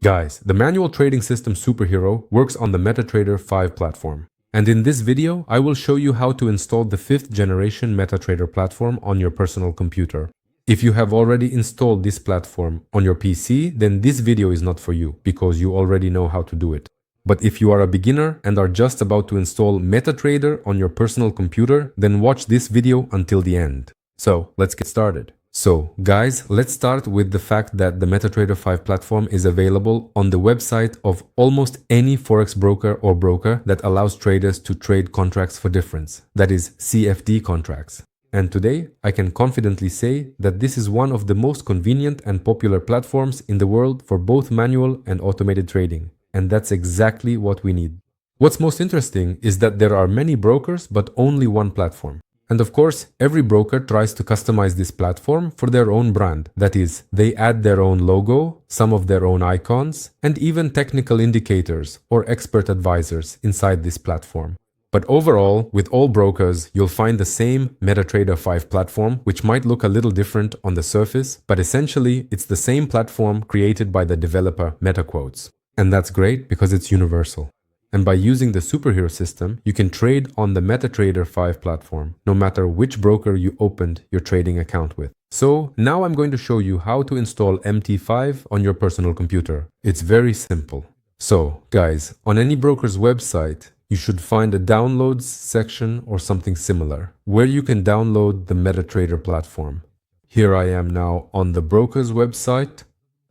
Guys, the manual trading system superhero works on the MetaTrader 5 platform. And in this video, I will show you how to install the 5th generation MetaTrader platform on your personal computer. If you have already installed this platform on your PC, then this video is not for you, because you already know how to do it. But if you are a beginner and are just about to install MetaTrader on your personal computer, then watch this video until the end. So, let's get started. So, guys, let's start with the fact that the MetaTrader 5 platform is available on the website of almost any forex broker or broker that allows traders to trade contracts for difference, that is CFD contracts. And today, I can confidently say that this is one of the most convenient and popular platforms in the world for both manual and automated trading. And that's exactly what we need. What's most interesting is that there are many brokers, but only one platform. And of course, every broker tries to customize this platform for their own brand. That is, they add their own logo, some of their own icons, and even technical indicators or expert advisors inside this platform. But overall, with all brokers, you'll find the same MetaTrader 5 platform, which might look a little different on the surface, but essentially, it's the same platform created by the developer MetaQuotes. And that's great because it's universal. And by using the superhero system, you can trade on the MetaTrader 5 platform, no matter which broker you opened your trading account with. So now I'm going to show you how to install MT5 on your personal computer. It's very simple. So guys, on any broker's website, you should find a downloads section or something similar, where you can download the MetaTrader platform. Here I am now on the broker's website.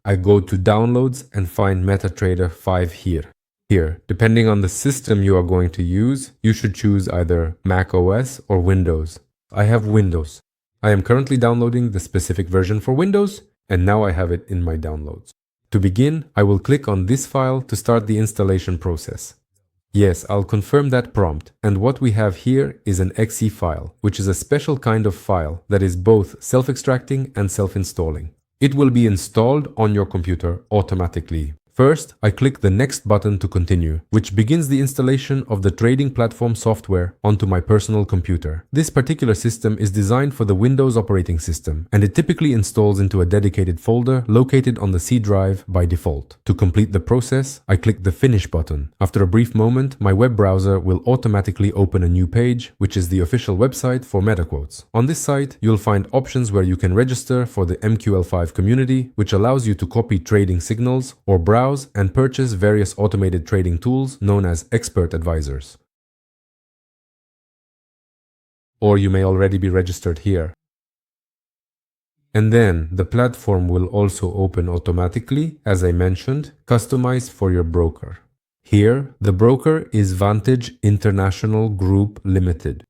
I go to downloads and find MetaTrader 5 here. Here, depending on the system you are going to use, you should choose either Mac OS or Windows. I have Windows. I am currently downloading the specific version for Windows, and now I have it in my downloads. To begin, I will click on this file to start the installation process. Yes, I'll confirm that prompt, and what we have here is an .exe file, which is a special kind of file that is both self-extracting and self-installing. It will be installed on your computer automatically. First, I click the next button to continue, which begins the installation of the trading platform software onto my personal computer. This particular system is designed for the Windows operating system, and it typically installs into a dedicated folder located on the C drive by default. To complete the process, I click the Finish button. After a brief moment, my web browser will automatically open a new page, which is the official website for MetaQuotes. On this site, you'll find options where you can register for the MQL5 community, which allows you to copy trading signals or browse and purchase various automated trading tools known as expert advisors. Or you may already be registered here. And then the platform will also open automatically, as I mentioned, customized for your broker. Here, the broker is Vantage International Group Limited.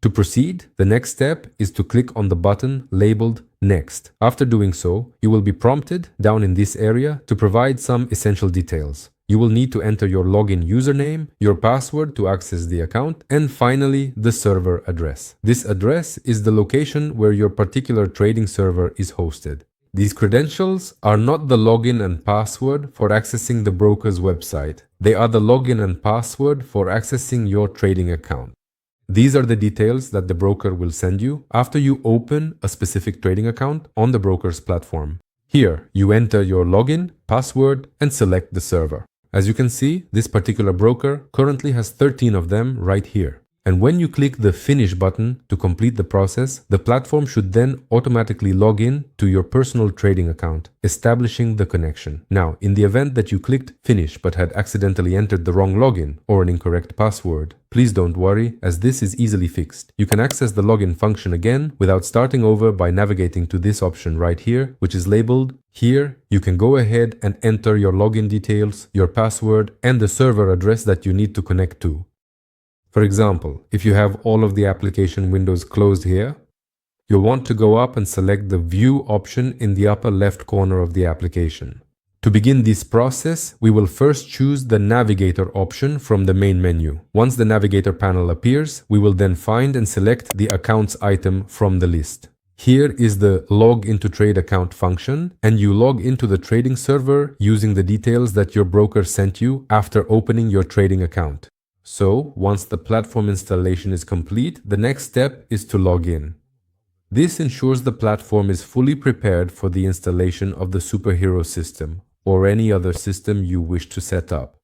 To proceed, the next step is to click on the button labeled Next. After doing so, you will be prompted down in this area to provide some essential details. You will need to enter your login username, your password to access the account, and finally, the server address. This address is the location where your particular trading server is hosted. These credentials are not the login and password for accessing the broker's website. They are the login and password for accessing your trading account. These are the details that the broker will send you after you open a specific trading account on the broker's platform. Here, you enter your login, password, and select the server. As you can see, this particular broker currently has 13 of them right here. And when you click the Finish button to complete the process, the platform should then automatically log in to your personal trading account, establishing the connection. Now, in the event that you clicked Finish but had accidentally entered the wrong login or an incorrect password, please don't worry, as this is easily fixed. You can access the login function again without starting over by navigating to this option right here, which is labeled. Here, you can go ahead and enter your login details, your password, and the server address that you need to connect to. For example, if you have all of the application windows closed here, you'll want to go up and select the View option in the upper left corner of the application. To begin this process, we will first choose the Navigator option from the main menu. Once the Navigator panel appears, we will then find and select the Accounts item from the list. Here is the Log into Trade Account function, and you log into the trading server using the details that your broker sent you after opening your trading account. So, once the platform installation is complete, the next step is to log in. This ensures the platform is fully prepared for the installation of the superhero system or any other system you wish to set up.